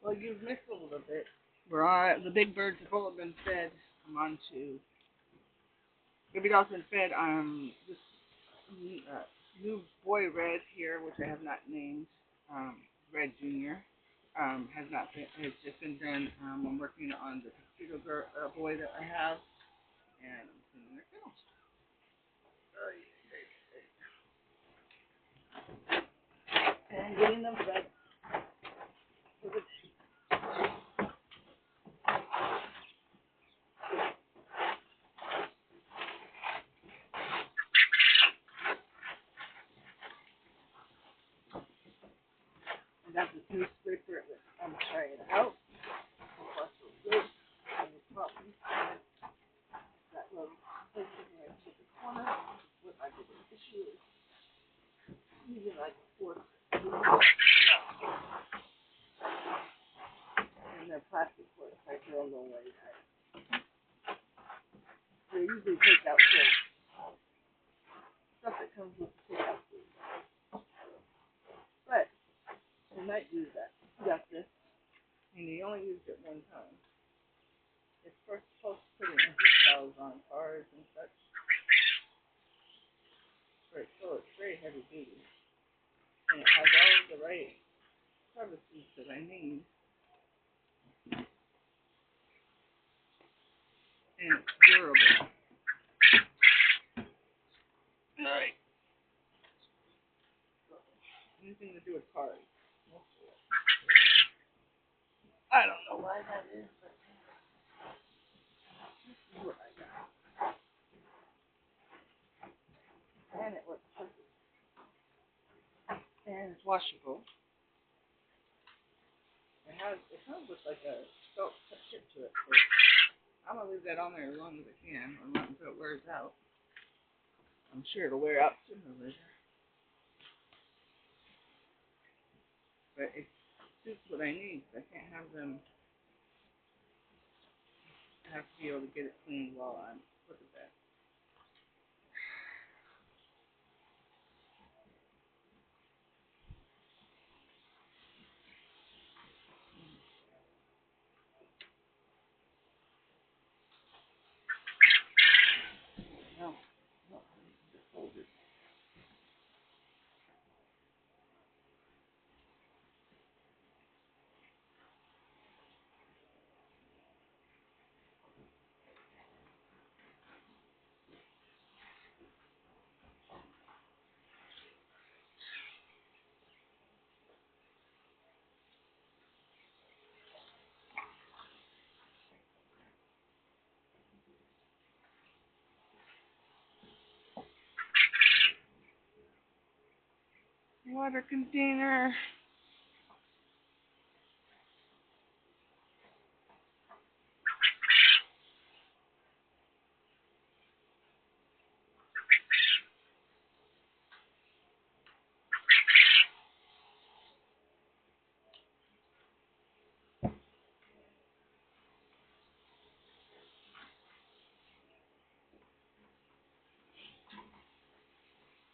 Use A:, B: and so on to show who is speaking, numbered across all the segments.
A: Well, you've missed a little bit. We're on, the big birds have all been fed. I'm on to Baby doll's been fed. This new boy Red here, which I have not named, Red Junior. Has not been. Has just been done. I'm working on the tuxedo girl, boy that I have, and I'm cleaning their kennels. And getting them fed. I got this new scraper that I'm trying out. Plus, it's good. And it's probably that little place in there to the corner. What my biggest issue is using like a fork. And they're plastic forks. I throw them away. They usually take out stuff that comes with the takeout food. But they might use that. You got this. And you only used it one time. It's first supposed to put it in decals on cars and such. Right, so it's very heavy duty. And it has all the right crevices that I need. And it's durable. Alright. Anything to do with cars. I don't know why that is, but this is what I got. And it works perfect. And it's washable. It comes with like a felt tip to it. So I'm going to leave that on there as long as I can, or not until it wears out. I'm sure it'll wear out sooner or later. But it suits what I need. I can't have them have to be able to get it cleaned while I'm put to bed. No, no, just hold it. Water container.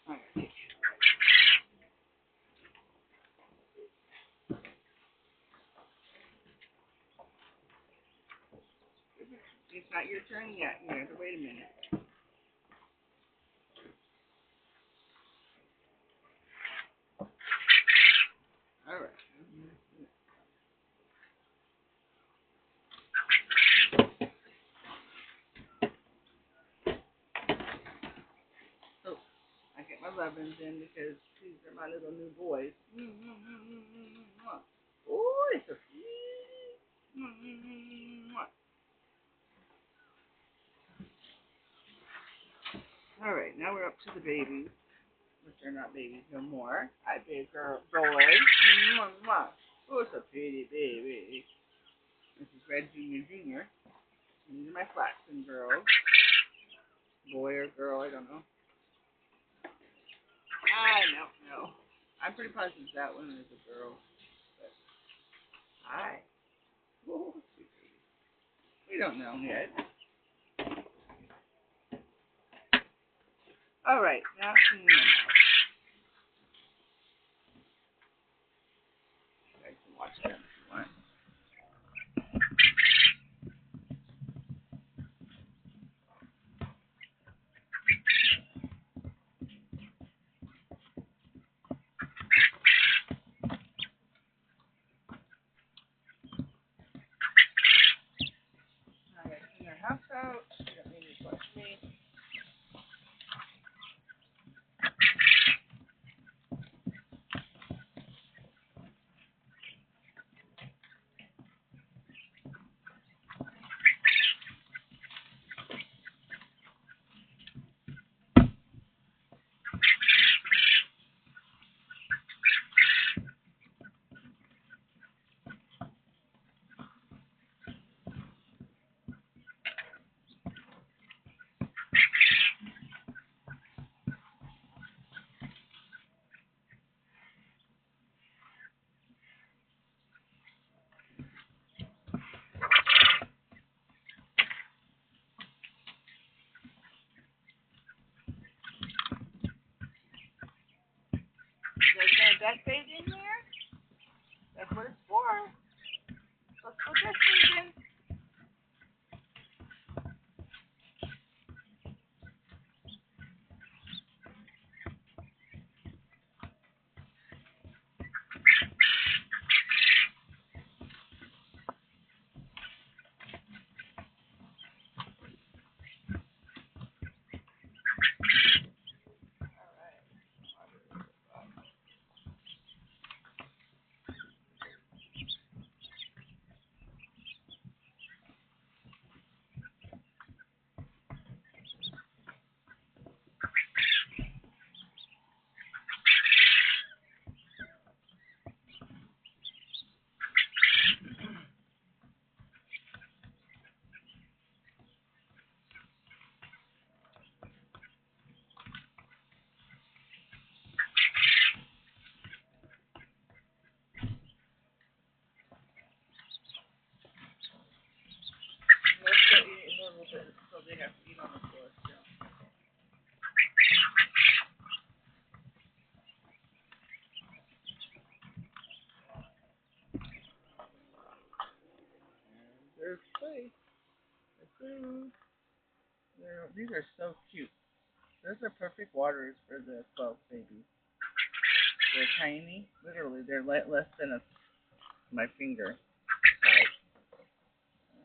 A: Alright. It's not your turn yet. You have to wait a minute. Alright. So, I get my lovin's in because these are my little new boys. Oh, it's a sweet. Alright, now we're up to the babies, which are not babies no more. Hi, big girl, boy. Oh, it's a pretty baby. This is Red Junior Junior. These are my flaxen girls. Boy or girl, I don't know. I don't know. I'm pretty positive that one is a girl. But, hi. Oh, sweet baby. We don't know yet. Alright, now clean them out. You guys can watch them if you want. cat bait in there? That's what it's for. Let's go this season. Let's go eat a little bit so they have to eat on the floor still. And there's play. The food. These are so cute. Those are perfect waters for the 12 babies. They're tiny. Literally, they're less than my finger size.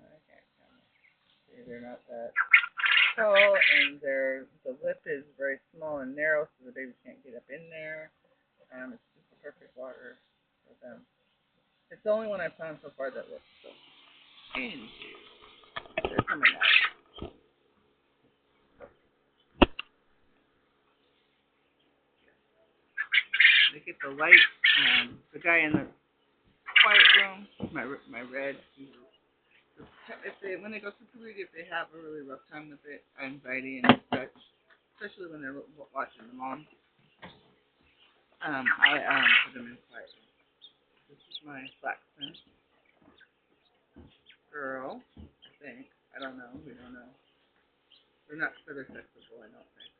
A: I can't tell. See, they're not that tall, and the lip is very small and narrow, so the babies can't get up in there. It's just the perfect water for them. It's the only one I've found so far that looks so. Anywho, they're coming out. They get the light. The guy in the quiet room, my red. When they go to puberty, if they have a really rough time with it, anxiety and such, especially when they're watching the mom, I put them in quiet room. This is my Flaxman girl, I think. I don't know. We don't know. They're not feather sexable, I don't think.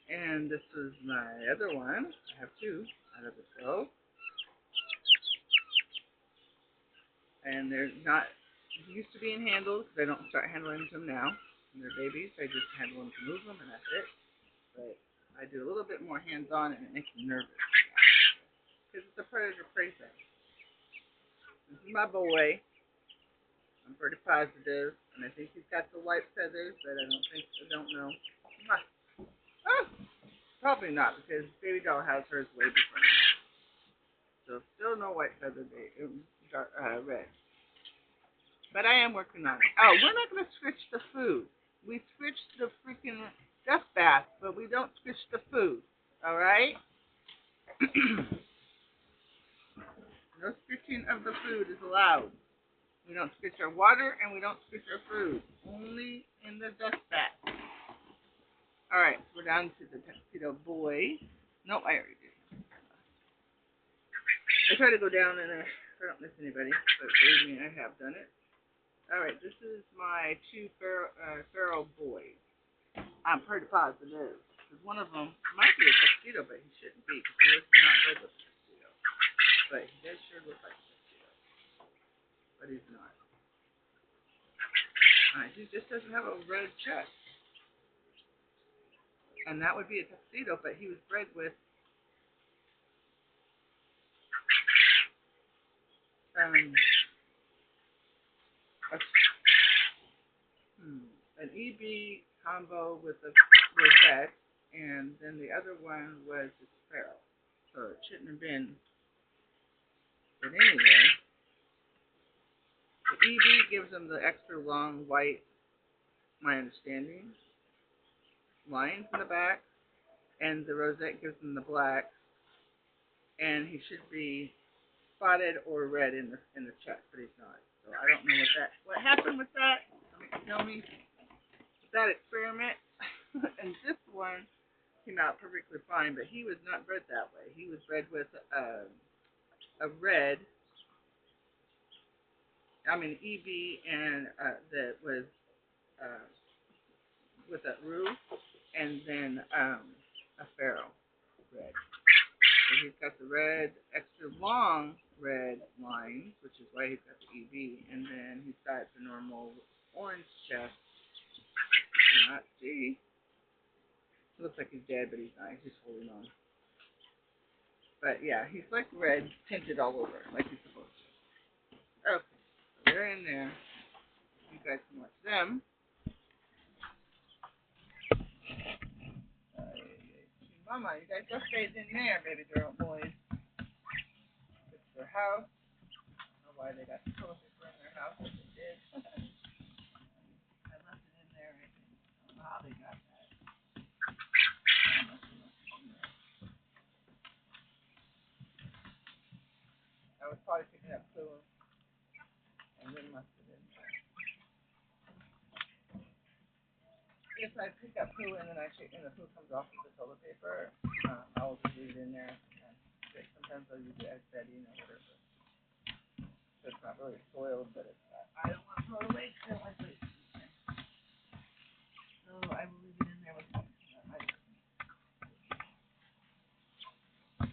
A: And this is my other one. I have two out of the 12. And they're not used to being handled because I don't start handling them now. When they're babies, I just handle them to move them, and that's it. But I do a little bit more hands-on, and it makes me nervous. Because it's a predator-prey thing. This is my boy. I'm pretty positive, and I think he's got the white feathers, but I don't know. Oh, probably not, because Baby Doll has hers way before me. So still no white feather red. But I am working on it. Oh, we're not going to switch the food. We switched the freaking dust bath, but we don't switch the food. All right? No switching of the food is allowed. We don't switch our water and we don't switch our food. Only in the dust bath. All right, so we're down to the tuxedo boy. No, I already did. I try to go down and I don't miss anybody, but believe me, I have done it. All right, this is my two feral boys. I'm pretty positive. Because one of them might be a tuxedo, but he shouldn't be because he was not bred with a tuxedo. But he does sure look like a tuxedo. But he's not. He just doesn't have a red chest. And that would be a tuxedo, but he was bred with an EB combo with a rosette, and then the other one was a sparrow. So it shouldn't have been. But anyway, the EB gives them the extra long white, my understanding, lines in the back, and the rosette gives them the black, and he should be spotted or red in the chest, but he's not. So I don't know what happened with that. Tell me with that experiment. And this one came out perfectly fine, but he was not bred that way. He was bred with a red. EB, and that was with a roux, and then a Pharaoh red. So he's got the red, extra long red lines, which is why he's got the EV, and then he's got the normal orange chest. You cannot see. It looks like he's dead, but he's not. He's just holding on. But yeah, he's like red, tinted all over, like he's supposed to. Okay, so they're in there. You guys can watch them. Mama, you guys go stay in there, baby girl boys. It's their house. I don't know why they got the toilet paper in their house, but they did. I left it in there. I don't know how they got that. I was probably picking up poo and then left it in there. If I pick up poo and then and the poo comes off of the toilet paper, I'll just leave it in there. Sometimes I'll use it as bedding or whatever. So it's not really soiled, but it's not. I don't want to throw it away because I don't like it. So I will leave it in there with me.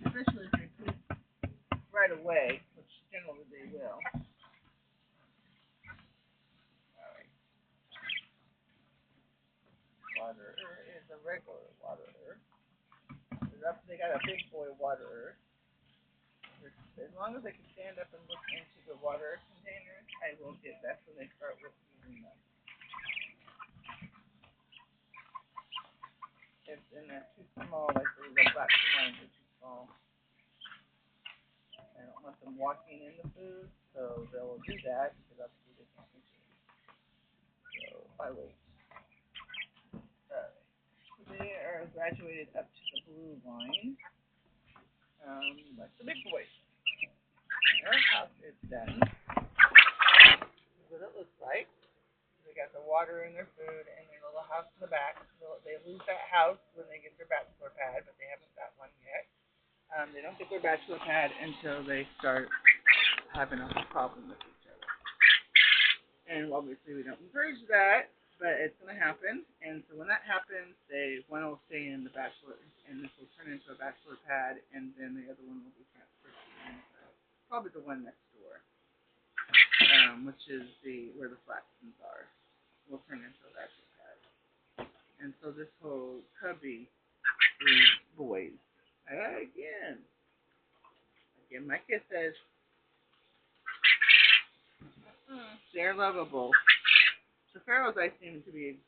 A: Especially if they poop right away, which generally they will. Alright. Waterer is a regular waterer. They got a big boy waterer. As long as they can stand up and look into the water containers, I will get. That's when they start using them. If they're too small, like the black lines are too small. I don't want them walking in the food, so they will do that because obviously they can't reach it. So I wait. So they are graduated up to the blue line, like the big boys. Their house is done. This is what it looks like. They got the water in their food and their little house in the back. So they lose that house when they get their bachelor pad, but they haven't got one yet. They don't get their bachelor pad until they start having a problem with each other. And obviously we don't encourage that, but it's going to happen. And so when that happens, one will stay in the bachelor, and this will turn into a bachelor pad, and then the other one will be transferred to probably the one next door, which is where the Flaxtons are. Will turn into a bachelor pad. And so this whole cubby is boys. Again, my kisses. They're lovable. The Pharaohs I seem to be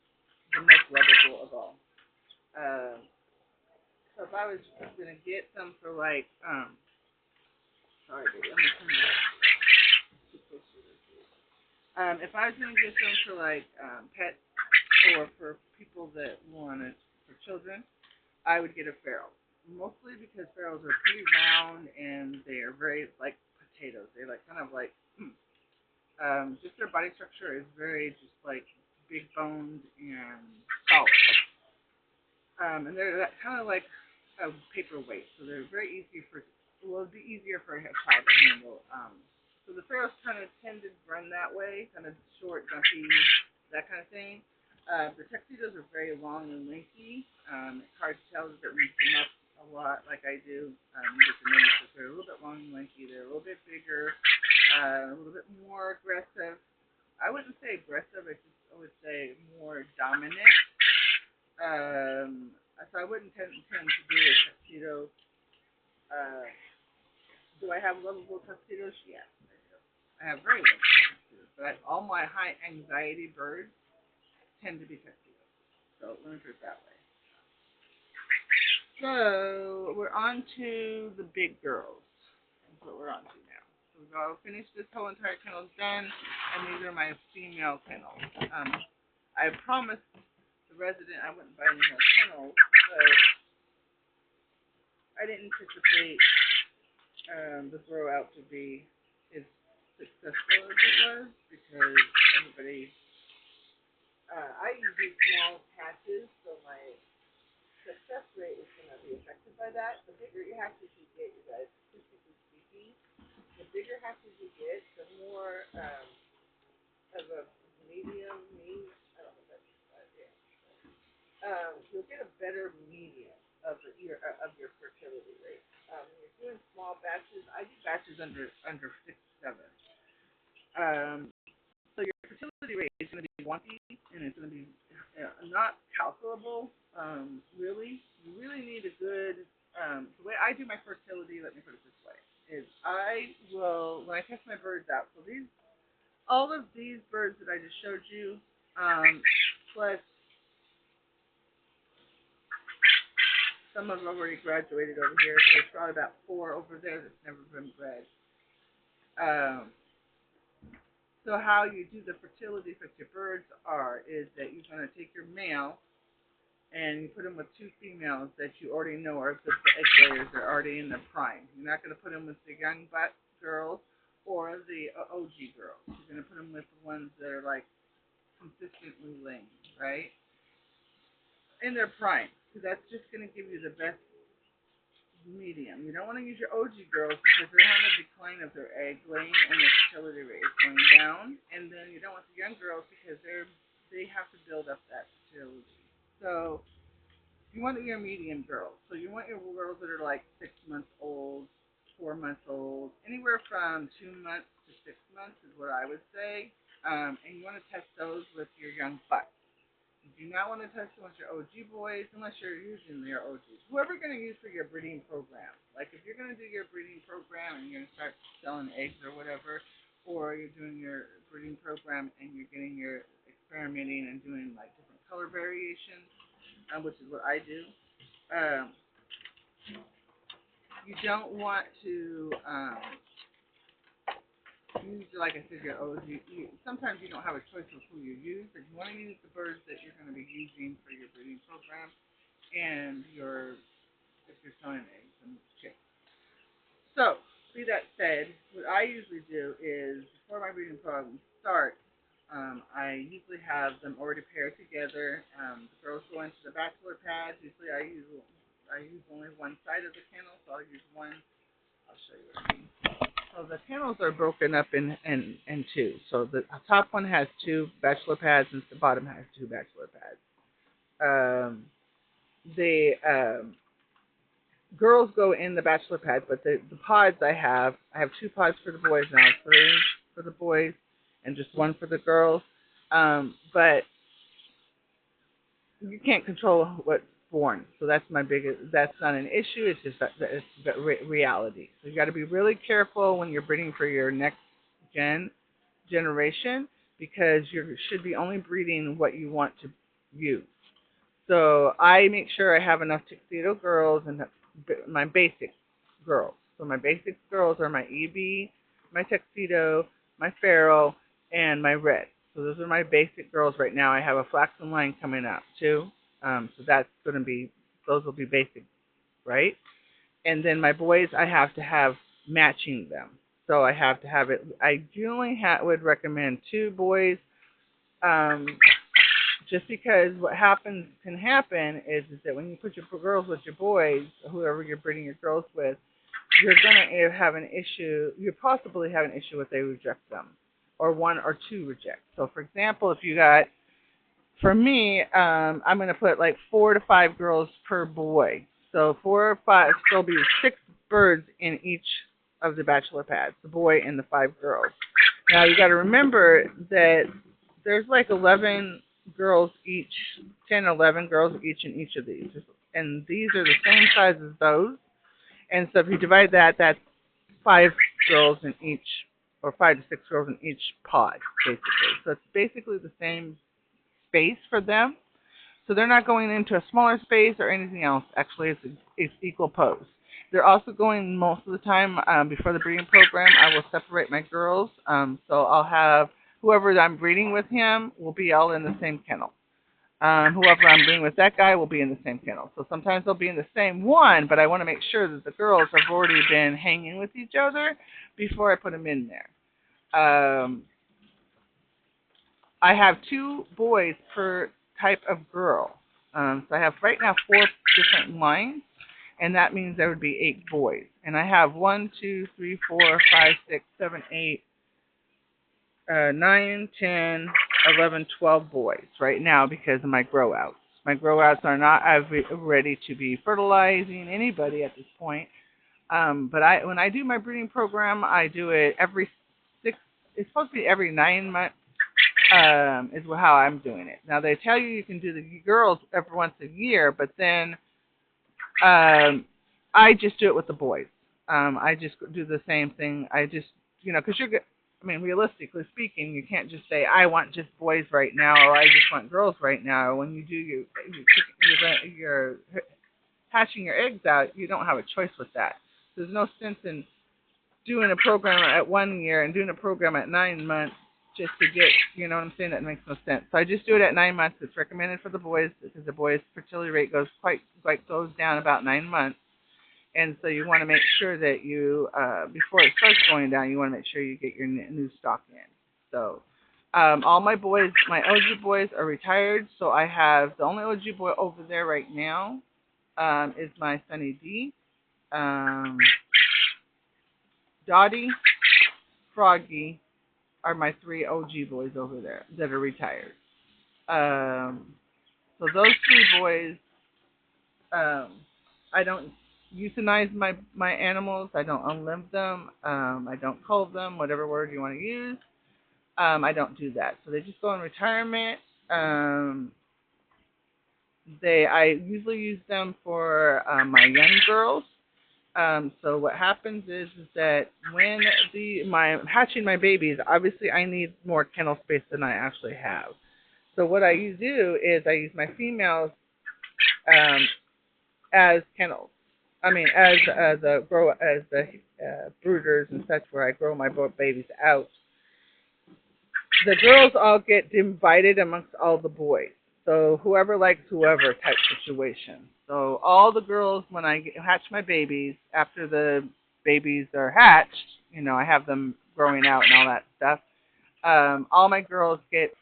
A: the most lovable of all. So if I was gonna get them for like, sorry baby, I'm gonna turn it. If I was gonna get them for like pets or for people that want it for children, I would get a Pharaoh. Mostly because Pharaohs are pretty round and they are very like potatoes. They're like kind of like just their body structure is very just like big boned and solid. And they're kind of like a paperweight, so they're very easy it'd be easier for a child to handle. So the Pharaohs kind of tend to run that way, kind of short, dumpy, that kind of thing. The tuxedos are very long and lengthy. It's hard to tell if it reads them up a lot like I do. You get to notice that they're a little bit long and lengthy. They're a little bit bigger, a little bit more aggressive. I wouldn't say aggressive. I would say more dominant. So I wouldn't tend to do a tuxedo. Do I have lovable tuxedos? Yes, I do. I have very lovable tuxedos. But all my high anxiety birds tend to be tuxedos. So let me put it that way. So we're on to the big girls. That's what we're on to now. So we've all finished this whole entire kennel's done, and these are my female kennels. I promised the resident I wouldn't buy any more kennels, but I didn't anticipate the throw out to be as successful as it was because everybody. I use small patches, so my success rate is going to be affected by that. The bigger your hatches you get, you guys, statistically speaking, the bigger hatches you get, the more of a medium, I don't know if that's right, yeah. You'll get a under 6'7". Um, so your fertility rate is going to be wonky, and it's going to be not calculable. Really, you really need a good. The way I do my fertility, let me put it this way, is I will when I test my birds out. So all of these birds that I just showed you, plus some of them already graduated over here. So there's probably about 4 over there that's never been bred. Um, So how you do the fertility with your birds is that you're going to take your male and you put them with 2 females that you already know are good for egg layers. They're already in their prime. You're not going to put them with the young butt girls or the OG girls. You're going to put them with the ones that are like consistently laying, right? In their prime. Because that's just going to give you the best medium. You don't want to use your OG girls because they're on the decline of their egg laying and their fertility rate is going down. And then you don't want the young girls because they have to build up that fertility. So you want your medium girls. So you want your girls that are like 6 months old, 4 months old, anywhere from 2 months to 6 months is what I would say. And you want to test those with your young bucks. You do not want to test them with your OG boys unless you're using your OGs. Whoever you're going to use for your breeding program. Like if you're going to do your breeding program and you're going to start selling eggs or whatever, or you're doing your breeding program and you're getting your experimenting and doing like different color variations, which is what I do. You don't want to use, like I said, your OG. Sometimes you don't have a choice of who you use, but you want to use the birds that you're going to be using for your breeding program and if you're selling eggs and chicks. So, with that said, what I usually do is before my breeding program starts, I usually have them already paired together. The girls go into the bachelor pads. Usually, I use only one side of the kennel, so I'll use one. I'll show you. So the kennels are broken up in 2. So the top one has 2 bachelor pads and the bottom has 2 bachelor pads. The girls go in the bachelor pads, but the pods I have 2 pods for the boys now, 3 for the boys, and just 1 for the girls. But you can't control what's born, so that's not an issue. It's just that it's reality. So you got to be really careful when you're breeding for your next generation because you should be only breeding what you want to use. So I make sure I have enough tuxedo girls and my basic girls. So my basic girls are my EB, my tuxedo, my Pharaoh, and my red. So those are my basic girls right now. I have a flaxen line coming up too. So that's going to be, those will be basic, right? And then my boys, I have to have matching them. So I have to have it, I generally would recommend 2 boys, just because what can happen is that when you put your girls with your boys, whoever you're breeding your girls with, you're going to have an issue, you possibly have an issue if they reject them, or 1 or 2 reject. So for example, if you got, for me, I'm going to put like 4 to 5 girls per boy. So 4 or 5, so there'll be 6 birds in each of the bachelor pads, the boy and the 5 girls. Now you got to remember that there's like 11 girls each, 10, 11 girls each in each of these. And these are the same size as those. And so if you divide that, that's 5 girls in each, or 5 to 6 girls in each pod, basically. So it's basically the same space for them. So they're not going into a smaller space or anything else. Actually, it's equal pose. They're also going most of the time before the breeding program. I will separate my girls. So I'll have whoever I'm breeding with him will be all in the same kennel. Whoever I'm breeding with that guy will be in the same kennel. So sometimes they'll be in the same one, but I want to make sure that the girls have already been hanging with each other before I put them in there. I have 2 boys per type of girl. So I have right now 4 different lines, and that means there would be 8 boys. And I have 1, 2, 3, 4, 5, 6, 7, 8, 9, 10, 11, 12 boys right now because of my grow outs. My grow outs are not ready to be fertilizing anybody at this point. But when I do my breeding program, I do it every 6. It's supposed to be every 9 months. Is how I'm doing it. Now they tell you you can do the girls every once a year, but then um, I just do it with the boys. I just do the same thing. I just, because I mean, realistically speaking, you can't just say I want just boys right now or I just want girls right now. When you do your hatching your eggs out, you don't have a choice with that. There's no sense in doing a program at 1 year and doing a program at 9 months just to get, you know what I'm saying? That makes no sense. So I just do it at 9 months. It's recommended for the boys because the boys' fertility rate goes down about 9 months. And so you want to make sure that you, before it starts going down, you want to make sure you get your new stock in. So all my boys, my OG boys are retired. So I have the only OG boy over there right now is my Sunny D, um, Dottie, Froggy, are my 3 OG boys over there that are retired. Um, so those 3 boys, I don't euthanize my animals. I don't unlimb them. I don't cull them, whatever word you want to use. I don't do that. So they just go in retirement. Um, I usually use them for my young girls. So what happens is that when I'm hatching my babies, obviously I need more kennel space than I actually have. So what I do is I use my females um, as kennels. I mean, as the brooders and such, where I grow my babies out. The girls all get divided amongst all the boys. So whoever likes whoever type situation. So all the girls, when I hatch my babies, after the babies are hatched, I have them growing out and all that stuff. All my girls get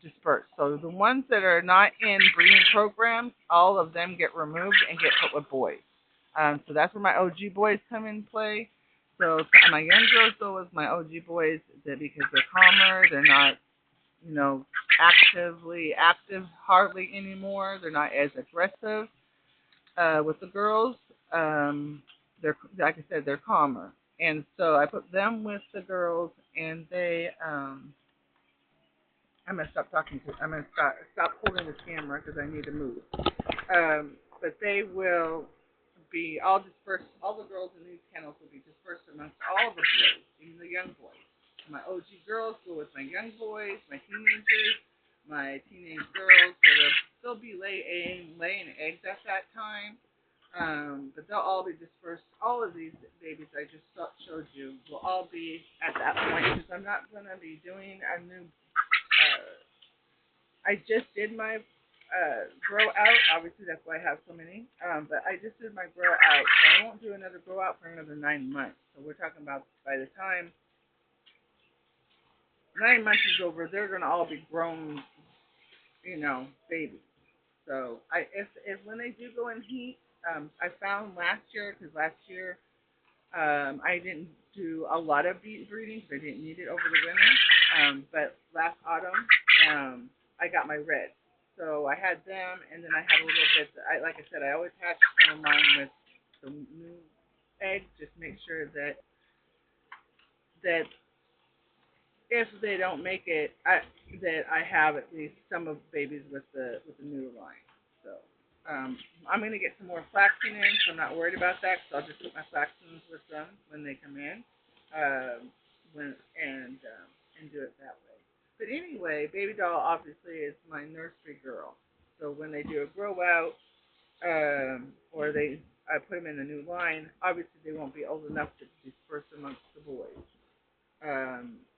A: dispersed. So the ones that are not in breeding programs, all of them get removed and get put with boys. So that's where my OG boys come in play. So my young girls go with my OG boys because they're calmer. They're not, actively active hardly anymore. They're not as aggressive. With the girls, they're like I said, they're calmer. And so I put them with the girls, and I'm gonna stop talking to. I'm gonna stop holding the camera because I need to move. But they will be all dispersed. All the girls in these kennels will be dispersed amongst all the boys, even the young boys. My OG girls go with my young boys, my teenagers, my teenage girls. So they'll be laying eggs at that time. But they'll all be dispersed. All of these babies I just showed you will all be at that point because I'm not going to be doing a new I just did my grow out. Obviously, that's why I have so many. But I just did my grow out, so I won't do another grow out for another 9 months. So we're talking about by the time 9 months is over, they're gonna all be grown, babies. So if when they do go in heat, I found last year because last year I didn't do a lot of breeding because I didn't need it over the winter. But last autumn, I got my reds. So I had them, and then I had a little bit. Like I said, I always hatch some of mine with the new eggs. Just make sure that if they don't make it, that I have at least some of the babies with the new line. So I'm gonna get some more flaxen in, so I'm not worried about that. So I'll just put my flaxens with them when they come in, when and do it that way. But anyway, baby doll obviously is my nursery girl. So when they do a grow out, or I put them in a new line, obviously they won't be old enough to disperse amongst the boys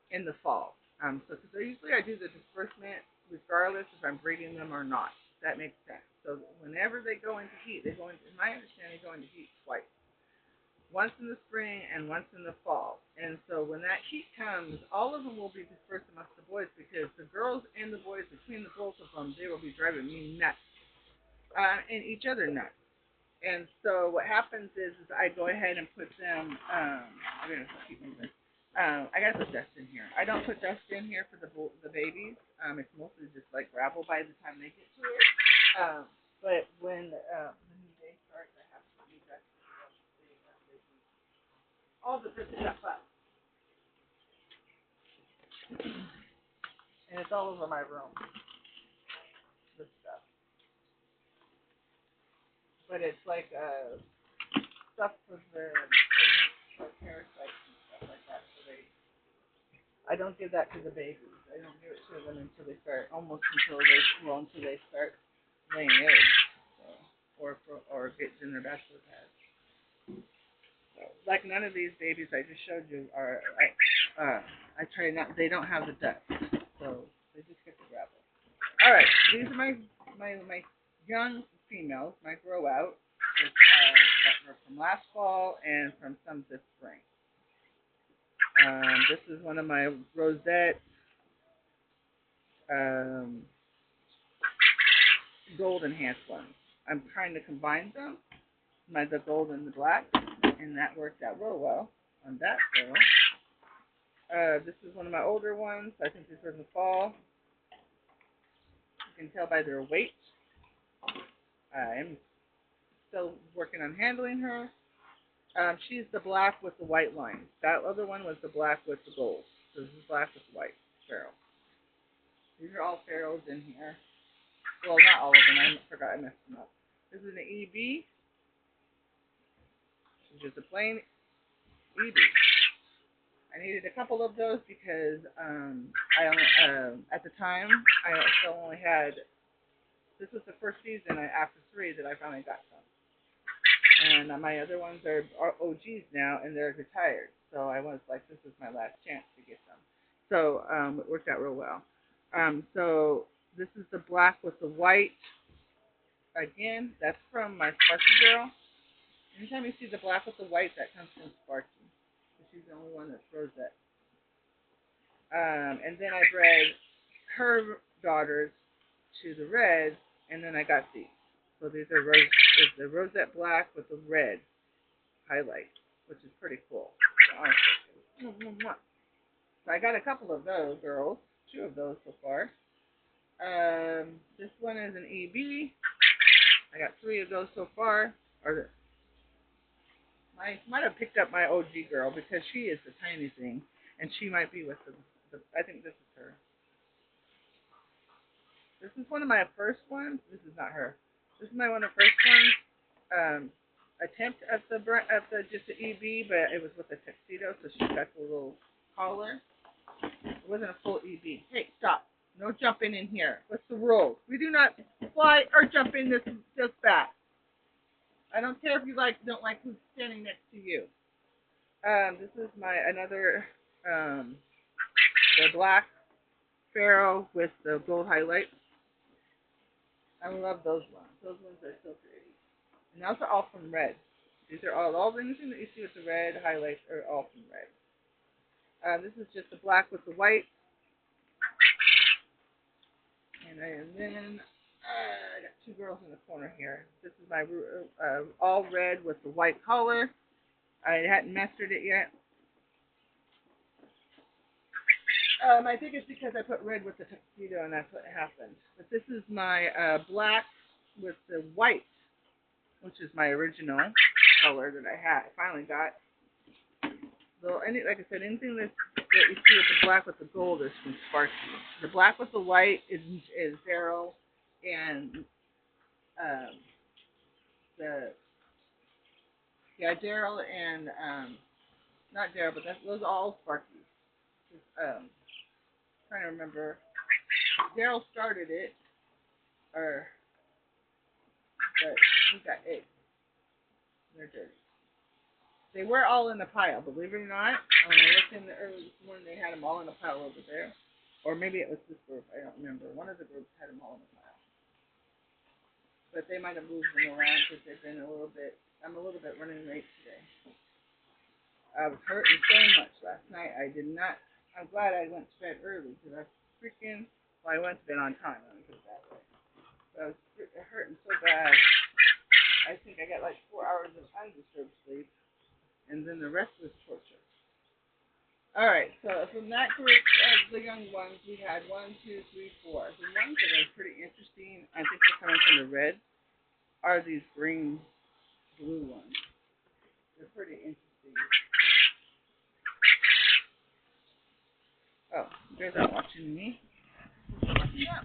A: in the fall. So usually I do the disbursement regardless if I'm breeding them or not. That makes sense. So whenever they go into heat, in my understanding, they go into heat twice. Once in the spring and once in the fall. And so when that heat comes, all of them will be dispersed amongst the boys because the girls and the boys, between the both of them, they will be driving me nuts and each other nuts. And so what happens is I go ahead and put them. I'm gonna keep moving. I gotta put dust in here. I don't put dust in here for the babies. It's mostly just like gravel by the time they get to it. But when the new day starts, I have to put new dust in all the good stuff up. And it's all over my room. This stuff. But it's like stuff for the parasites and stuff like that. So I don't give that to the babies. I don't give it to them until they start, until they start laying eggs, so, or get in their bachelor pads. So, like none of these babies I just showed you are. I try not. They don't have the ducts, so they just get the gravel. All right, these are my young females, my grow out, that were from last fall and from some this spring. This is one of my rosette gold enhanced ones. I'm trying to combine them, the gold and the black, and that worked out real well on that girl. This is one of my older ones. I think these were in the fall. You can tell by their weight. I'm still working on handling her. She's the black with the white line. That other one was the black with the gold. So this is black with white pharaoh. These are all pharaohs in here. Well, not all of them. I forgot I messed them up. This is an EB, which is a plain EB. I needed a couple of those because I only, at the time I still only had. This was the first season after 3 that I finally got some. And my other ones are OGs now, and they're retired. So I was like, this is my last chance to get them. So it worked out real well. So this is the black with the white. Again, that's from my Sparky girl. Anytime you see the black with the white, that comes from Sparky. She's the only one that's rosette. And then I bred her daughters to the red, and then I got these. So these are the rosette black with the red highlight, which is pretty cool. So I got a couple of those girls, 2 of those so far. This one is an EB. I got 3 of those so far. I might have picked up my OG girl because she is the tiny thing, and she might be with the I think this is her. This is one of my first ones. This is not her. This is one of the first ones. Attempt at the just the EB, but it was with a tuxedo, so she got the little collar. It wasn't a full EB. Hey, stop! No jumping in here. What's the rules? We do not fly or jump in this fast. I don't care if you don't like who's standing next to you. This is another the black pharaoh with the gold highlights. I love those ones. Those ones are so pretty. And those are all from red. These are all anything that you see with the red highlights are all from red. This is just the black with the white. And then I got 2 girls in the corner here. This is my all red with the white collar. I hadn't mastered it yet. I think it's because I put red with the tuxedo and that's what happened. But this is my black with the white, which is my original color that I finally got. So like I said, anything that you see with the black with the gold is from Sparky. The black with the white is Daryl, and Daryl and not Daryl, but those are all Sparkies. Trying to remember. Daryl started it, but he got eggs. They're dirty. They were all in the pile, believe it or not. When I looked in the early this morning, they had them all in a pile over there. Or maybe it was this group. I don't remember. One of the groups had them all in a pile. But they might have moved them around because they've been I'm a little bit running late today. I was hurting so much last night. I'm glad I went to bed early because I went to bed on time. Let me put it that way. But I was hurting so bad. I think I got like 4 hours of undisturbed sleep. And then the rest was torture. All right, so from that group of the young ones, we had 1, 2, 3, 4. The ones that are pretty interesting, I think they're coming from the red, are these green, blue ones. They're pretty interesting. Oh, you guys aren't watching me. Yeah.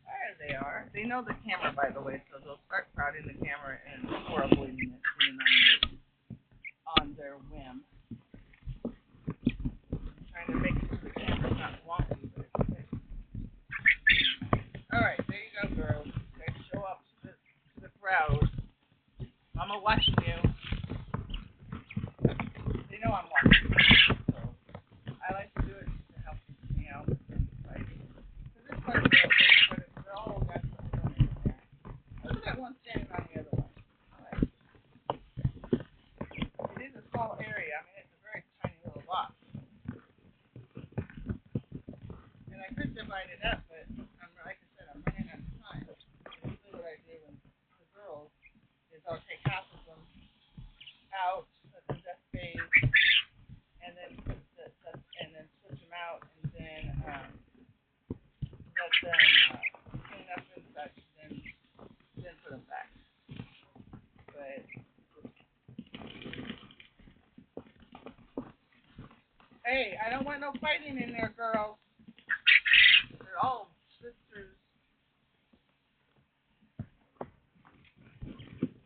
A: There they are. They know the camera, by the way, so they'll start crowding the camera and or avoiding it, depending on their whim. I'm trying to make sure the camera's not wonky, but it's okay. All right, there you go, girls. You guys show up to the crowd. Mama watching you. They know I'm watching you, so I like to do it to help me out and fighting. Because this part of they're all got something in there. Look at that one standing on the other one. Right. It is a small area. I mean, it's a very tiny little box. And I could divide it up, but like I said, I'm running out of time. Usually what I do when the girls is I'll take half of them out of the death phase and then and then switch them out and then let them clean up and such, then put them back. But hey, I don't want no fighting in there, girls. They're all sisters.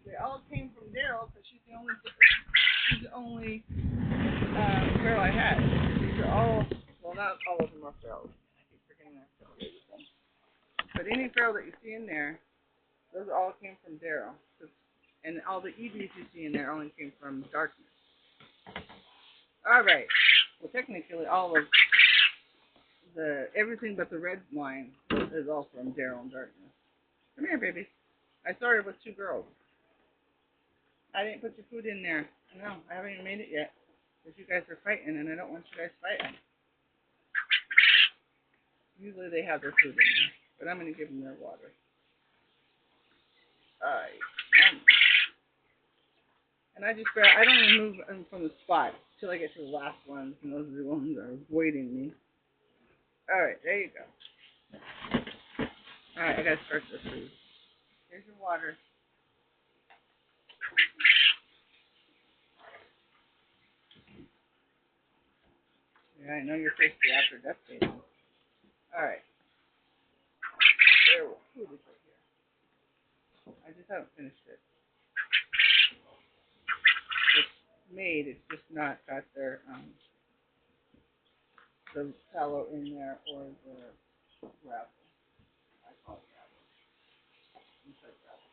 A: They all came from Daryl because she's the only girl I had. These are all, well, not all of them are ferals. I keep forgetting that. But any feral that you see in there, those all came from Daryl. And all the EVs you see in there only came from darkness. All right. Well, technically, all of everything but the red line is all from Daryl and darkness. Come here, baby. I started with 2 girls. I didn't put your food in there. No, I haven't even made it yet. Because you guys are fighting, and I don't want you guys fighting. Usually they have their food in there, but I'm going to give them their water. Alright. And I don't even move them from the spot till I get to the last ones, and those are the ones that are avoiding me. Alright, there you go. Alright, I gotta start this food. Here's your water. Yeah, I know you're thirsty after death baby. Alright. There, food is right here. I just haven't finished it. It's made, it's just not got their, the tallow in there or the gravel. I call it gravel. Inside gravel.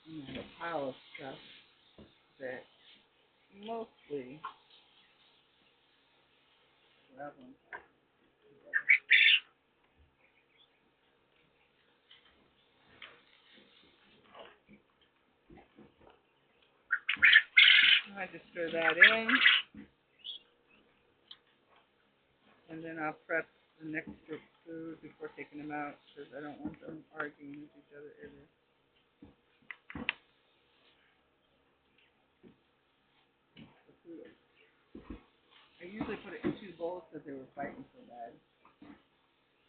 A: And I have a pile of stuff that mostly gravel. I just stir that in, and then I'll prep the next group food before taking them out because I don't want them arguing with each other either. I usually put it in 2 bowls because they were fighting so bad.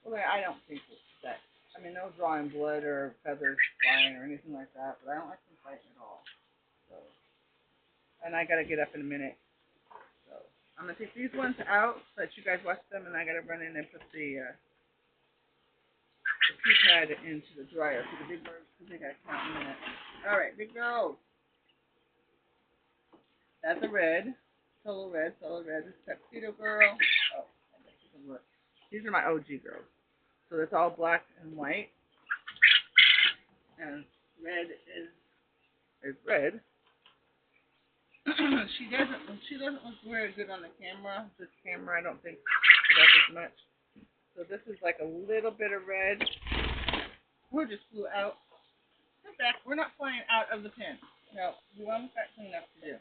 A: Well, I don't think that. I mean, no drawing blood or feathers flying or anything like that, but I don't like them fighting at all. So, and I gotta get up in a minute. So I'm gonna take these ones out so that you guys watch them, and I gotta run in and put the pea pad into the dryer for the big birds because they gotta count in a minute. All right, big girls. That's a red. Solo red. This tuxedo girl. Oh, these are my OG girls. So it's all black and white. And red is red. she doesn't look very good on the camera. This camera I don't think picks it up as much. So this is like a little bit of red. We just flew out. Sit back. We're not flying out of the pen. No, we almost got cleanup to do.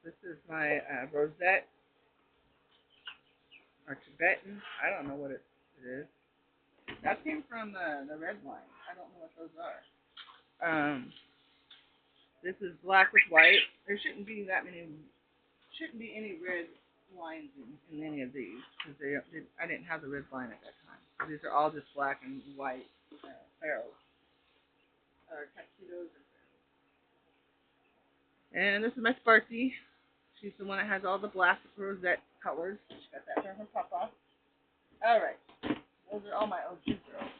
A: This is my rosette or Tibetan. I don't know what it is. That came from the red line. I don't know what those are. This is black with white. There shouldn't be any red lines in any of these because I didn't have the red line at that time. So these are all just black and white ferals or tuxedos. And this is my Sparky. She's the one that has all the black rosette colors. She got that from her papa. All right, those are all my OG girls.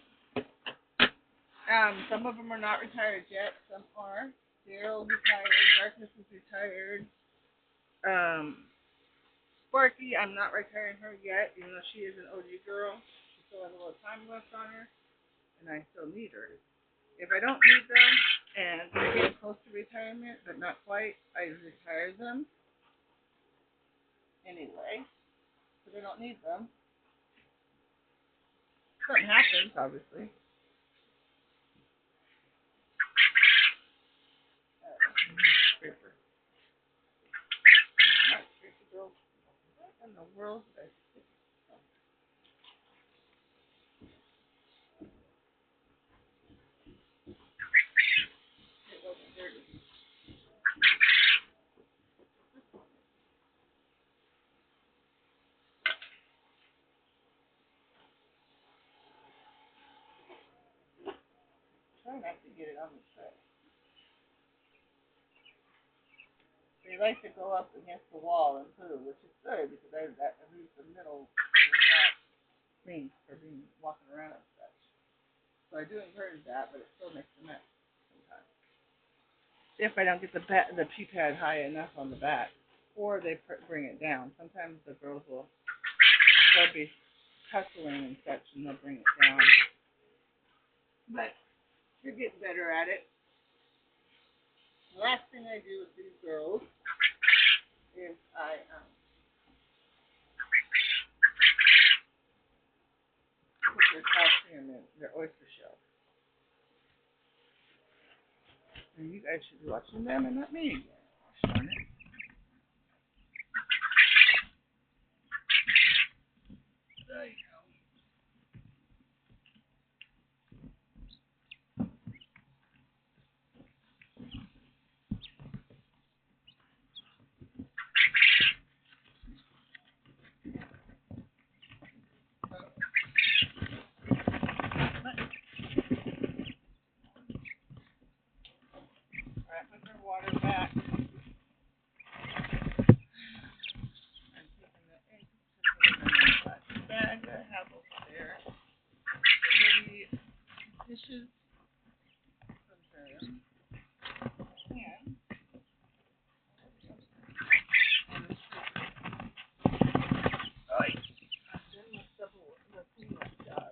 A: Some of them are not retired yet. Some are. Daryl's retired. Darkness is retired. Sparky, I'm not retiring her yet, even though she is an OG girl. She still has a little time left on her, and I still need her. If I don't need them, and they're getting close to retirement, but not quite, I retire them anyway, because I don't need them. Something happens, obviously. Scraper. Not scraper girl. What in the world did I stick? It wasn't dirty. Try not to get it on the tray. They like to go up against the wall and poo, which is good because that leaves the middle not clean for being walking around and such. So I do encourage that, but it still makes a mess sometimes. If I don't get the pee pad high enough on the back, or they bring it down. Sometimes the girls they'll be tussling and such, and they'll bring it down. But you're getting better at it. The last thing I do with these girls is I put their calcium in their oyster shells. And you guys should be watching them and not me again. Darn it. There you go. Alright, put their water back. I'm taking the eggs and putting them in the plastic bag that I have over there. The dirty dishes from them. And then the cleanup job.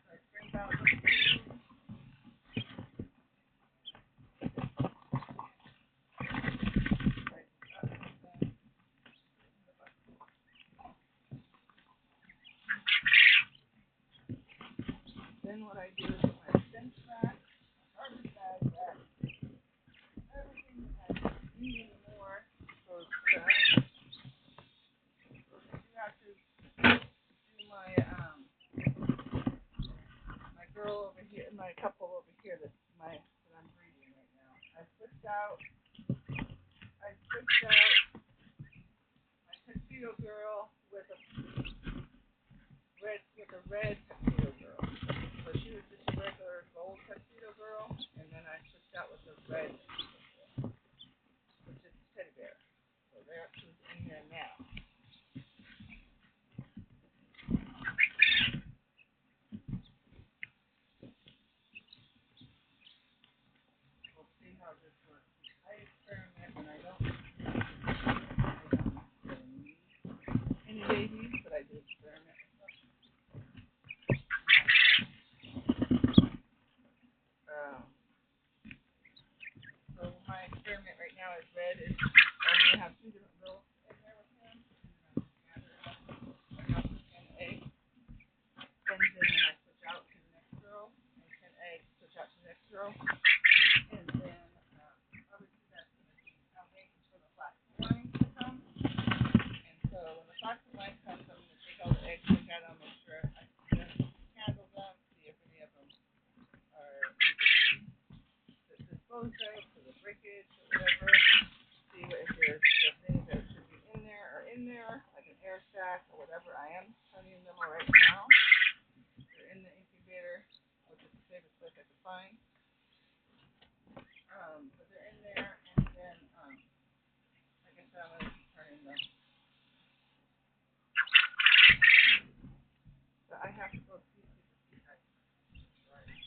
A: I scrape out the food. Then what I do is put my stench back, garbage bag back, everything that I need anymore goes back. You have to do my girl over here, my couple over here that I'm breeding right now. I switched out my tuxedo girl with a red tuxedo girl. So she was just a regular gold tuxedo girl, and then I switched out with the red, which is teddy bear. So there she's in here now. We'll see how this works. I experiment and I don't need However, I am turning them right now. They're in the incubator, which is the safest place I could find. But they're in there, and then, like I said, I'm going to keep turning them. But I have to go see if the right.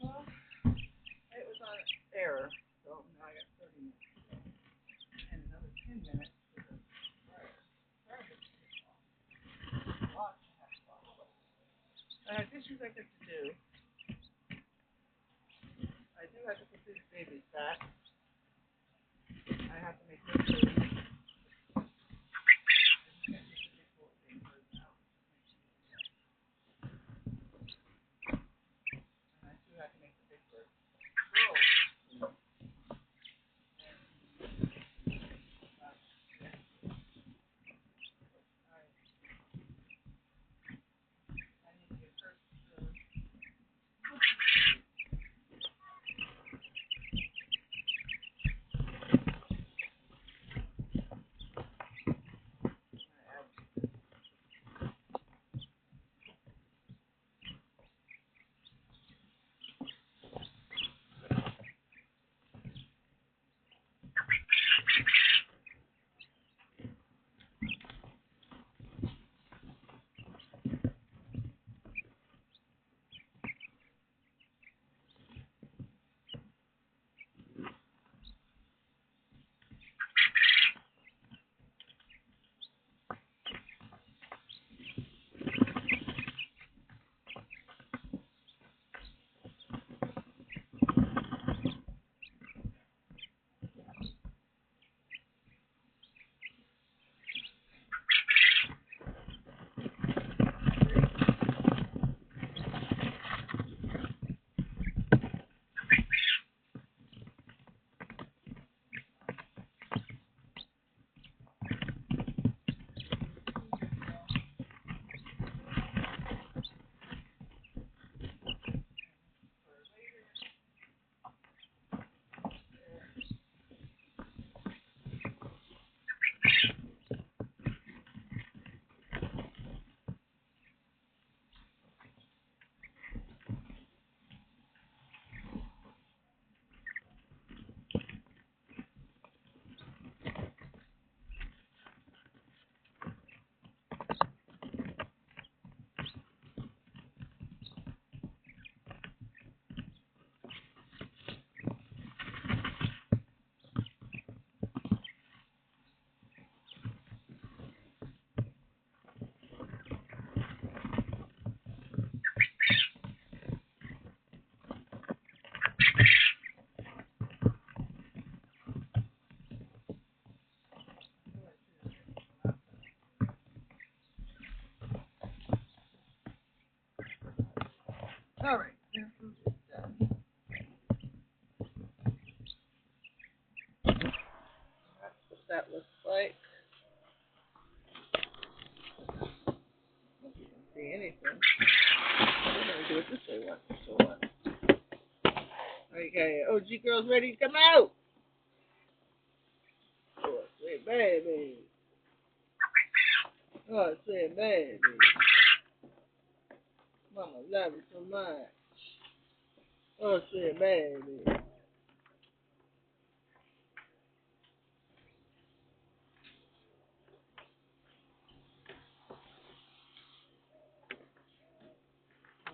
A: Well, it was on error, so now I got 30 minutes and another 10 minutes for the dryer. I have dishes I get to do. I do have to put these babies back. I have to make this food. And I do have to make the big bird. Alright, their food is done. That's what that looks like. I don't see anything. I'm gonna do it this way once. So what? Okay, OG girls ready to come out. Oh, sweet baby. Oh, sweet baby. Mama love you so much. Oh, sweet baby.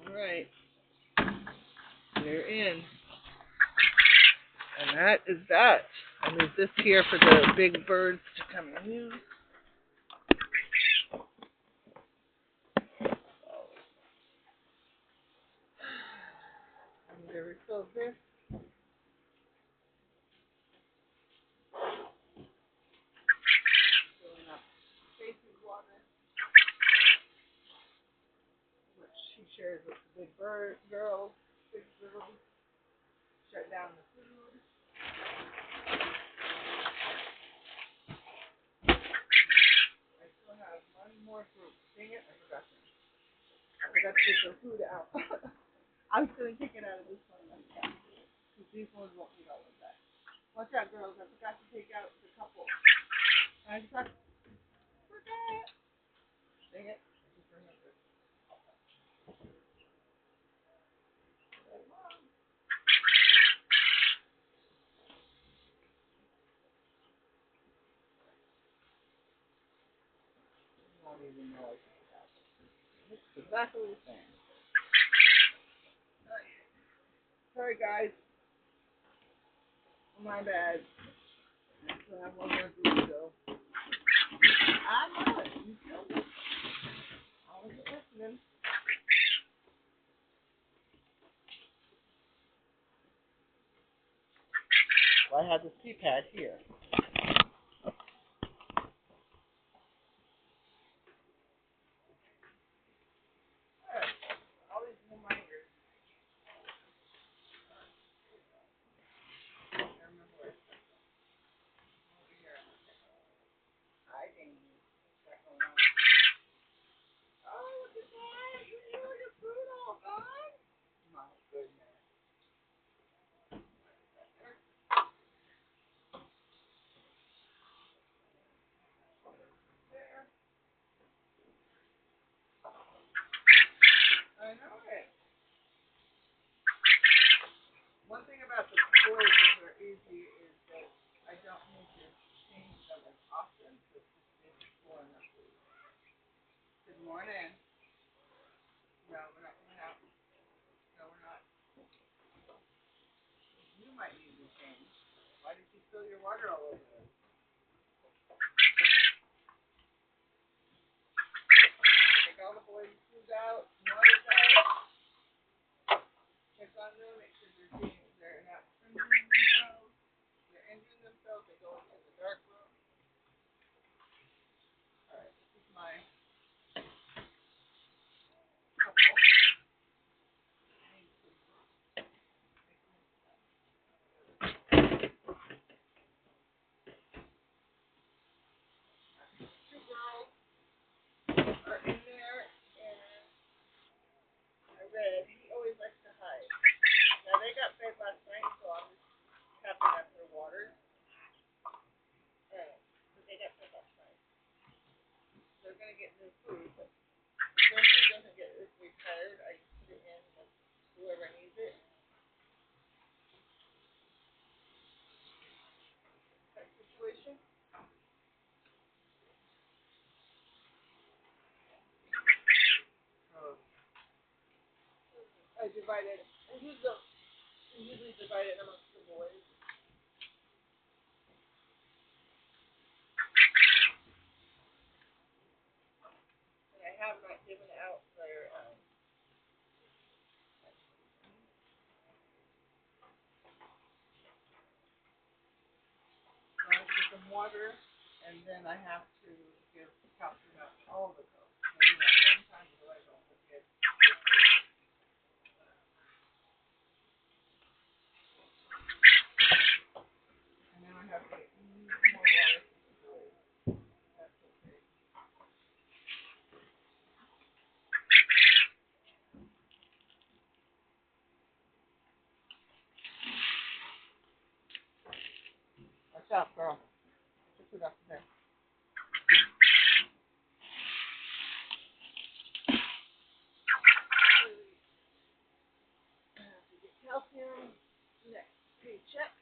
A: Alright, they're in. And that is that. I move this here for the big birds to come and use. I'm going to refill this. Filling up Stacy's water, which she shares with the big bird girls. Big girls. Shut down the food. I still have one more fruit. Dang it, I forgot to take the food out. I was going to take it out of this one. Because these ones won't eat all of that. Watch out, girls. I forgot to take out the couple. I forgot. Dang it. I just remembered. I don't even know I took it out. It's exactly the same. Sorry, guys. My bad. I still have one more food to go. I know it. You feel me? I wasn't listening. Well, I have this keypad here. All these reminders. I remember where it's over here. Hiding. Oh, look at that. You knew your food all gone? My goodness. There. I know it. One thing about the toys that are easy is that I don't need to change them as often. It's for enough food. Good morning. No, we're not going out. No, we're not. You might need to change. Why did you spill your water all over it? Take all the boys' food out, water's out. Check on them, make sure they're not injuring themselves. If they're injuring themselves, they go into the dark room. Alright, this is my couple. Two girls are in there, and I read, he always likes to hide. Now, they got fed last night, so I'm just tapping at their water. But they got fed last night. They're going to get new food, but their food doesn't get retired. I just put it in with whoever needs it. That situation. Oh. I divided, I usually divide it amongst the boys. And I have not given out their, I have to get them water, and then I have to give calcium out to all the girls. Maybe not one time, so I don't forget. up, girl. Sit up there. Calcium. Next paycheck.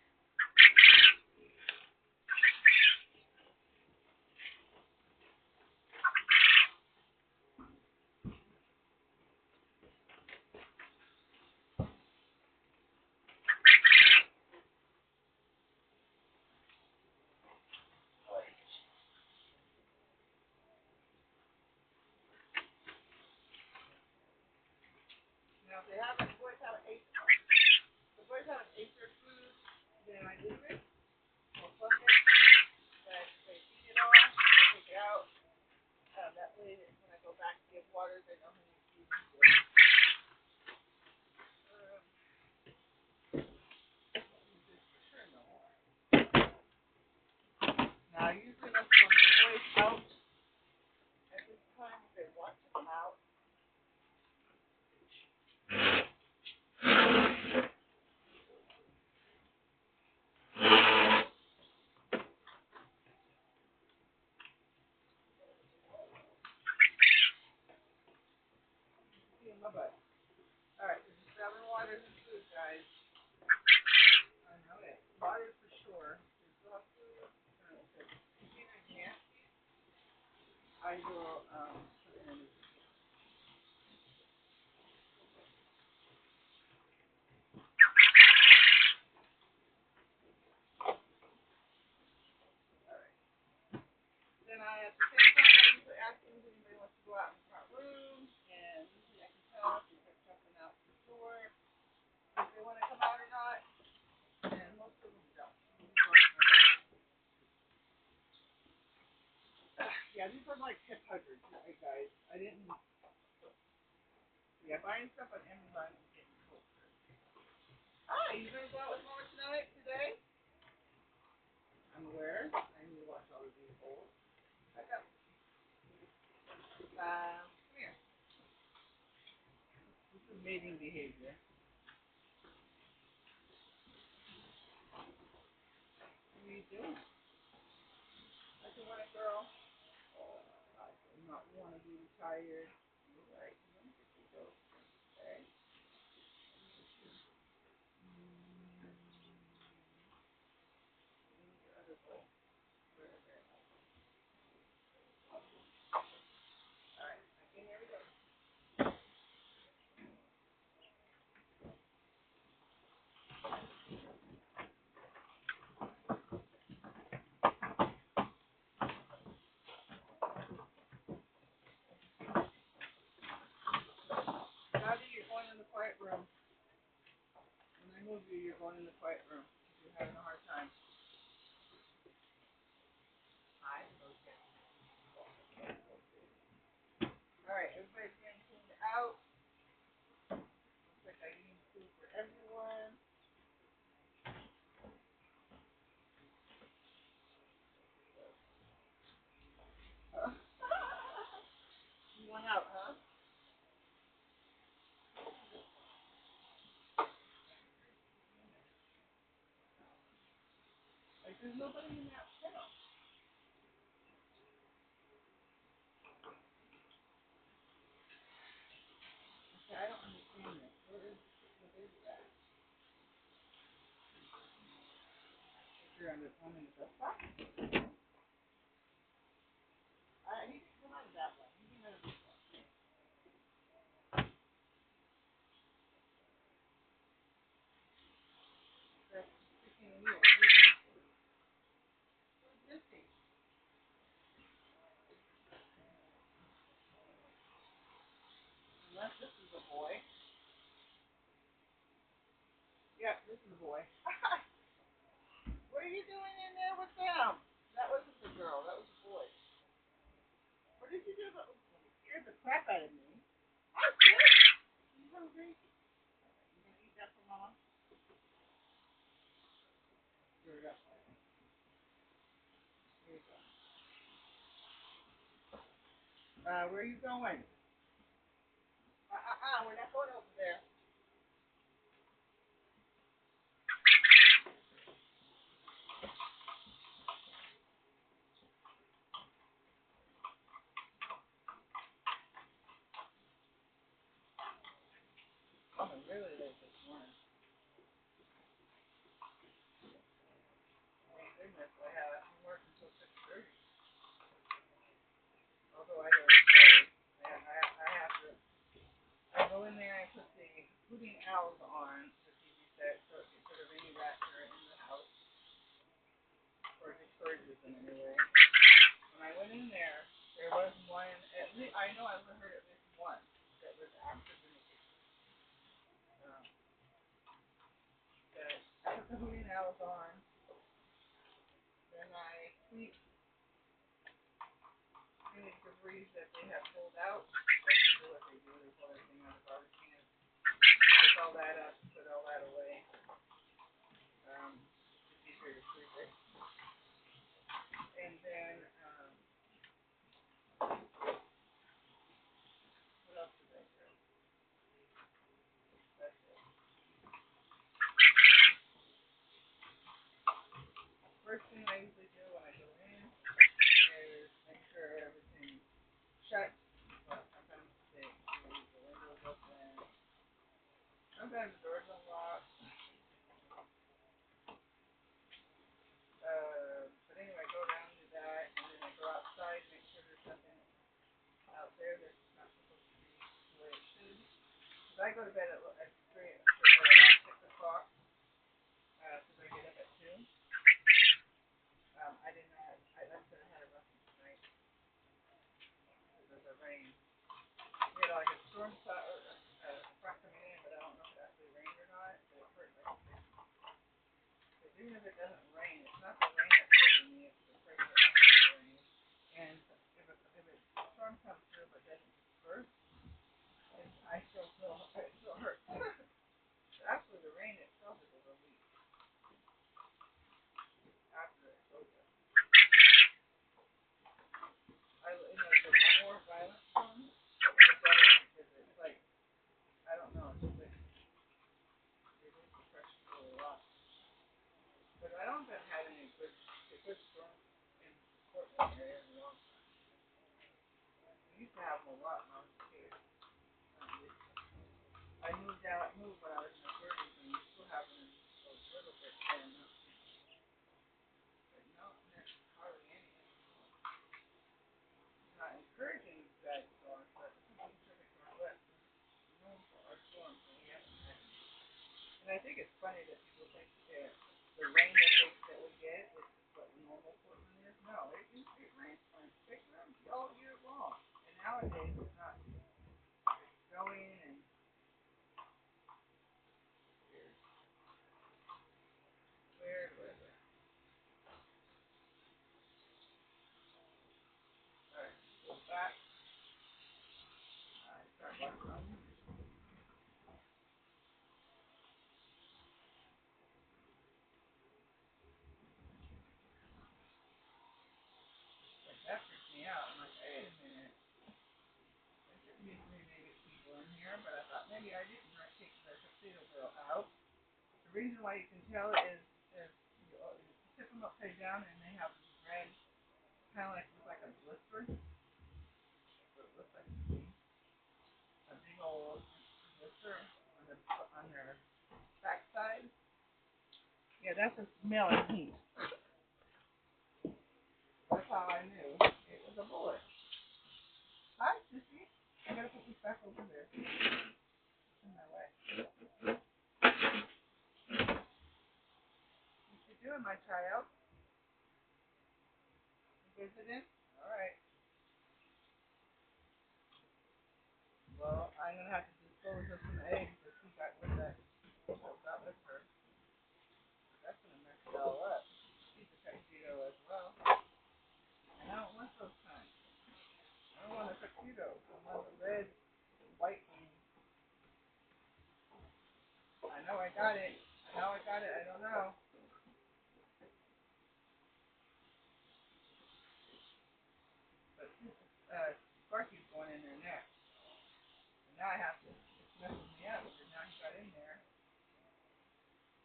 A: Now, if they haven't, the boys haven't ate their food, then I leave it. Or cook it. Then they eat it all. I take it out. That way, when I go back to give water, they know how to feed it. Now, usually that's when the boys out at this time. They want to come out. See in my butt. All right, this is 7 waters and food, guys. I know it. Water for sure. There's lots of food. I will put in. Then I, at the same time, I usually ask them if anybody wants to go out in the front room, and usually I can tell if they're jumping out the door, if they want to come out or not, and most of them don't. Yeah, these are like hip huggers, right, guys? I didn't. Yeah, buying stuff on Amazon is getting closer. Hi, you gonna go out with Mama tonight, today? I'm aware. I need to watch all of these holes. I got. Come here. This is mating behavior. What are you doing? I can want a girl. I do not want to be retired. You're right. Let me get you those. Okay. Your other bowl. Where is it? All right. Okay, here we go. Daddy, you're going in the quiet room. When I move you, you're going in the quiet room. You're having a hard time. Hi. Okay. All right. Everybody's getting cleaned out. Looks like I need food for everyone. You went out, huh? Like, there's nobody in that kennel. Okay, I don't understand this. What is that? You're on the phone in the desktop? He didn't come out of that one. He came out of this one. That's freaking weird. Who's missing? Unless this is a boy. Yeah, this is a boy. What are you doing in there with them? That wasn't the girl. That was the boy. What did you do? You scared the crap out of me. I'm scared. You hungry? You gonna eat that for Mama? Here we go. Here you go. Where are you going? We're not going over there. really late this morning. Thank goodness I have work until 6:30. Although I already started. I have to. I go in there and put the hooting owls on the TV set so it gets rid of any rats that are in the house, or discourages them anyway. When I went in there, there was one. At least I know I heard at least one that was active in the kitchen. Um, that I put the hooting owls on. Then I sweep any debris that they have pulled out. That's usually what they do. They pull everything out of the garbage can, pick all that up, put all that away. It's easier to sweep it. And then, what else did I do? That's it. First thing I usually do when I go in is make sure everything's shut. But sometimes they leave the windows open. Sometimes the doors unlocked. But anyway, I go down to that, and then I go outside, make sure there's nothing out there that's not supposed to be the way it should. Because I go to bed at 3, around 6 o'clock, because I get up at 2. I didn't have, like I said, I had a rough night because of the rain. We had like a storm front coming in, but I don't know if it actually rained or not. But it hurt like crazy. Because even if it doesn't rain, it's not the rain that's hurting me, it's the pressure after the rain. And if a storm comes through but doesn't disperse, I still feel it still hurts. Actually, the rain itself is a relief after exposure. The more violent storms, the better because it's like I don't know, it's just like reduce the pressure really a lot. But I don't have had any good storms in the Portland area in a long time. We used to have them a lot when I was a kid. I moved when I was in the 30s, and we still have them a little bit then. But not hardly any anymore. It's not encouraging bad storms, but the Pacific Northwest is known for our storms, and we haven't had any. And I think it's funny that people think that the rain that we get is what normal Portland is. No, it rains all year long. And nowadays it's not. It's snowing and weird, weird weather. Alright, go back. Start working on it. Like that freaked me out. I'm like, wait a minute. There should be 3 naked people in here, but I thought maybe I didn't take the potato girl out. The reason why you can tell is if you tip them upside down and they have red, kind of like look like a blister. What it looks like to me. A big old blister on their backside. Yeah, that's a smelling heat. That's how I knew it was a bullet. Hi, sissy. I gotta put this back over there. It's in my way. What you doing, my child? You visiting? All right. Well, I'm gonna have to dispose of some eggs that she got with that. Got with her. That's gonna mess it all up. She's a tuxedo as well. And I don't want those kinds. I don't want a tuxedo. I want the red, white one. I know I got it. I know I got it. I don't know. But Sparky's going in there next. And now I have to. It's messing me up because now he got in there.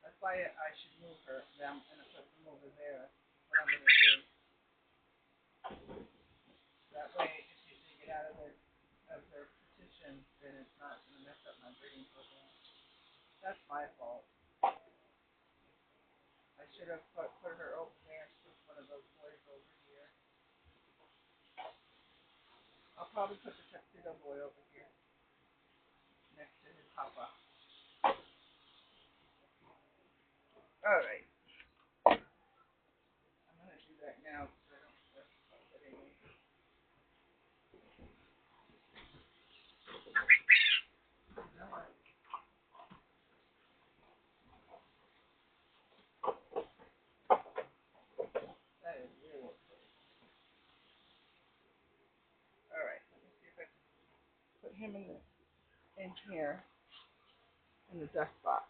A: That's why I should move her. I'm gonna put them over there. What I'm gonna do. That way, if they get out of their petition, then it's not gonna mess up my breeding program. my fault. I should have put her over there and put one of those boys over here. I'll probably put the tuxedo boy over here next to his papa. Alright. I'm going to do that now because I don't start anyway. That is really pretty. Alright, let me see if I can put him in here in the dust box.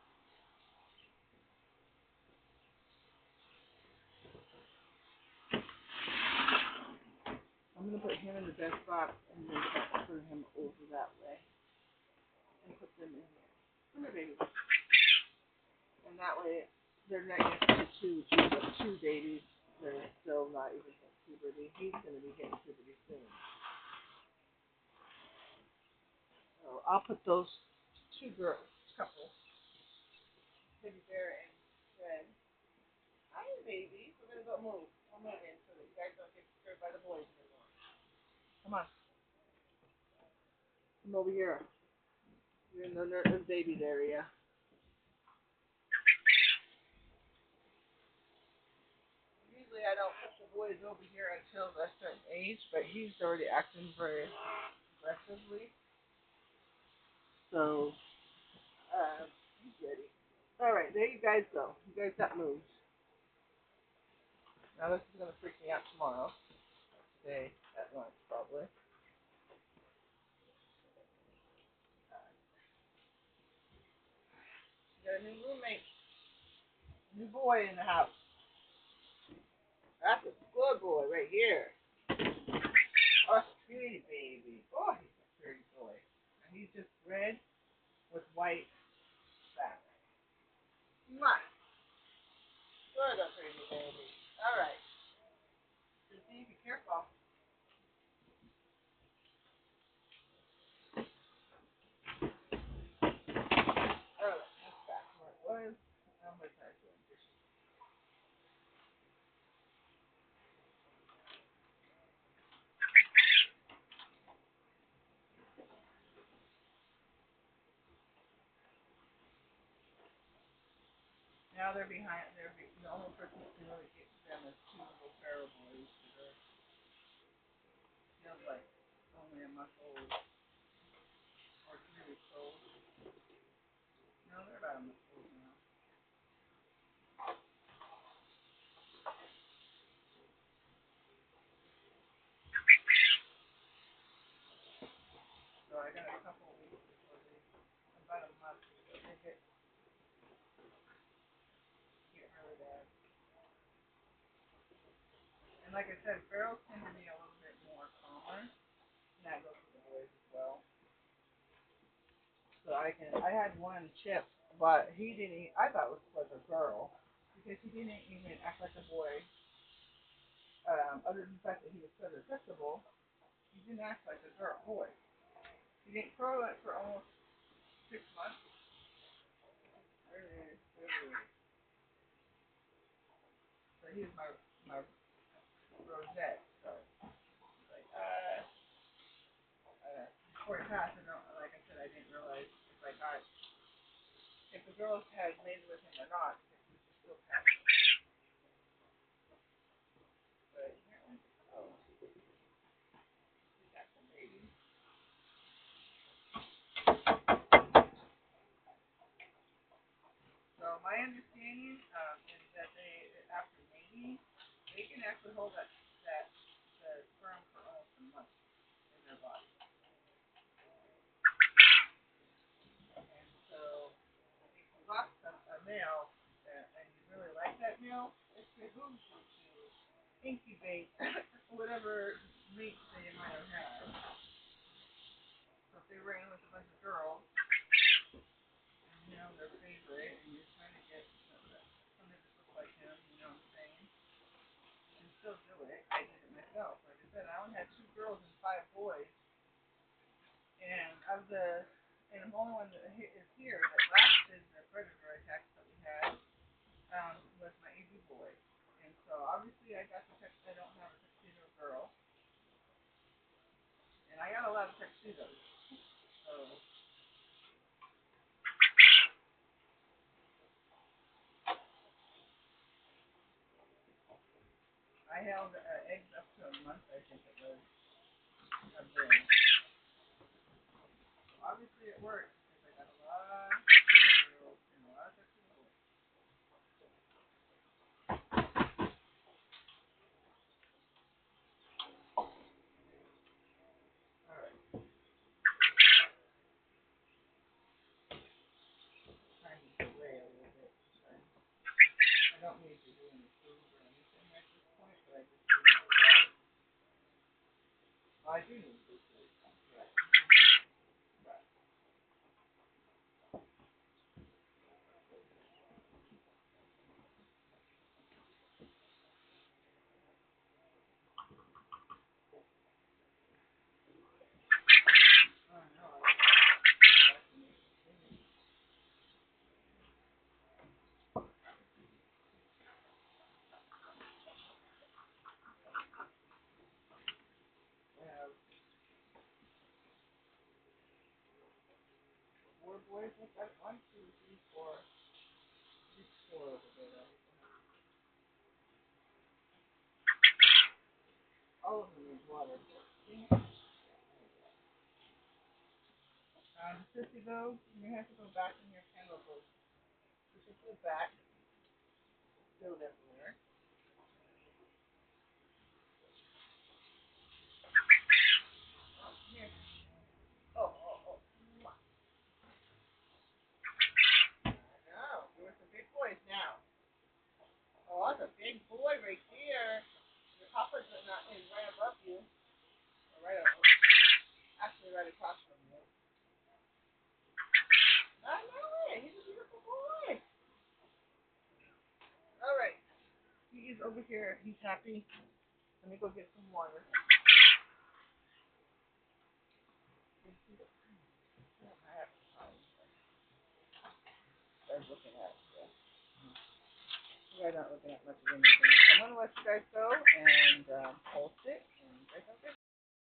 A: I'm going to put him in the dust box and then put him over that way and put them in here. Come here, baby. And that way they're not next to two babies that are still not even hit puberty. He's going to be hitting puberty soon. So I'll put those two girls, couple, Teddy Bear and Red. Hi, baby. We're going to go move. We'll move in so that you guys don't get scared by the boys anymore. Come on. Come over here. You're in the babies area. Usually I don't put the boys over here until a certain age, but he's already acting very aggressively. So, he's ready. Alright, there you guys go. You guys got moved. Now this is going to freak me out tomorrow. Today at lunch, probably. You got a new roommate. New boy in the house. That's a good boy right here. Oh, sweet baby. Oh, he's a pretty boy. And he's just red with white back. Mwah. Good, a pretty baby. Alright. Sissy, be careful. Alright, that's back where it was. I'm going to try doing dishes. Now they're behind. The only person that can really get to them is two little feral boys that are feels like only a month old or 2 weeks old. No, they're about a month old now. So I got a couple of weeks before they, about a month before they get really bad. And like I said, ferals tend to be a little bit more calmer. And that goes for the boys as well. So I had one Chip, but he didn't. I thought it was a girl because he didn't even act like a boy. Other than the fact that he was so accessible, he didn't act like a girl boy. He didn't grow it for almost 6 months. So he was my rosette. So like before he passed, like I said, I didn't realize if the girls had laid with him or not, if he was still passing. But oh, we got some babies. So my understanding is that after mating, they can actually hold that the sperm for almost a month in their body. And so if you lost a male and you really like that male, it behooves you to incubate whatever mates they might have had. So if they ran with a bunch of girls, and their favorite, and you're trying to get something that looks like him, you know what I'm saying? You can still do it. I did it myself. Like I said, I only had 2 girls and 5 boys, and of the only one that is here that lasted the predator see them. So I held eggs up to a month, I think it was. Obviously it worked because I got a lot of girls and a lot of boys. All right, time to delay a little bit. I don't need to do any food or anything at this point, but I just do need water. I do need food. Right. Right. Oh, no, I have 4 boys. I've got 1, 2, 3, 4. There's 4 over there. All of them need water. Sissy, though, you have to go back in your kennel. You should go back. Still everywhere. Here. Oh, oh, oh. No, you're some big boys now. Oh, that's a big boy right there. Your papa's not is right above you. Or right up, actually right across from you. No, no way. He's a beautiful boy. All right. He is over here. He's happy. Let me go get some water. They're looking at it. Yeah. You guys aren't looking at much of anything. So I'm going to let you guys go and post it.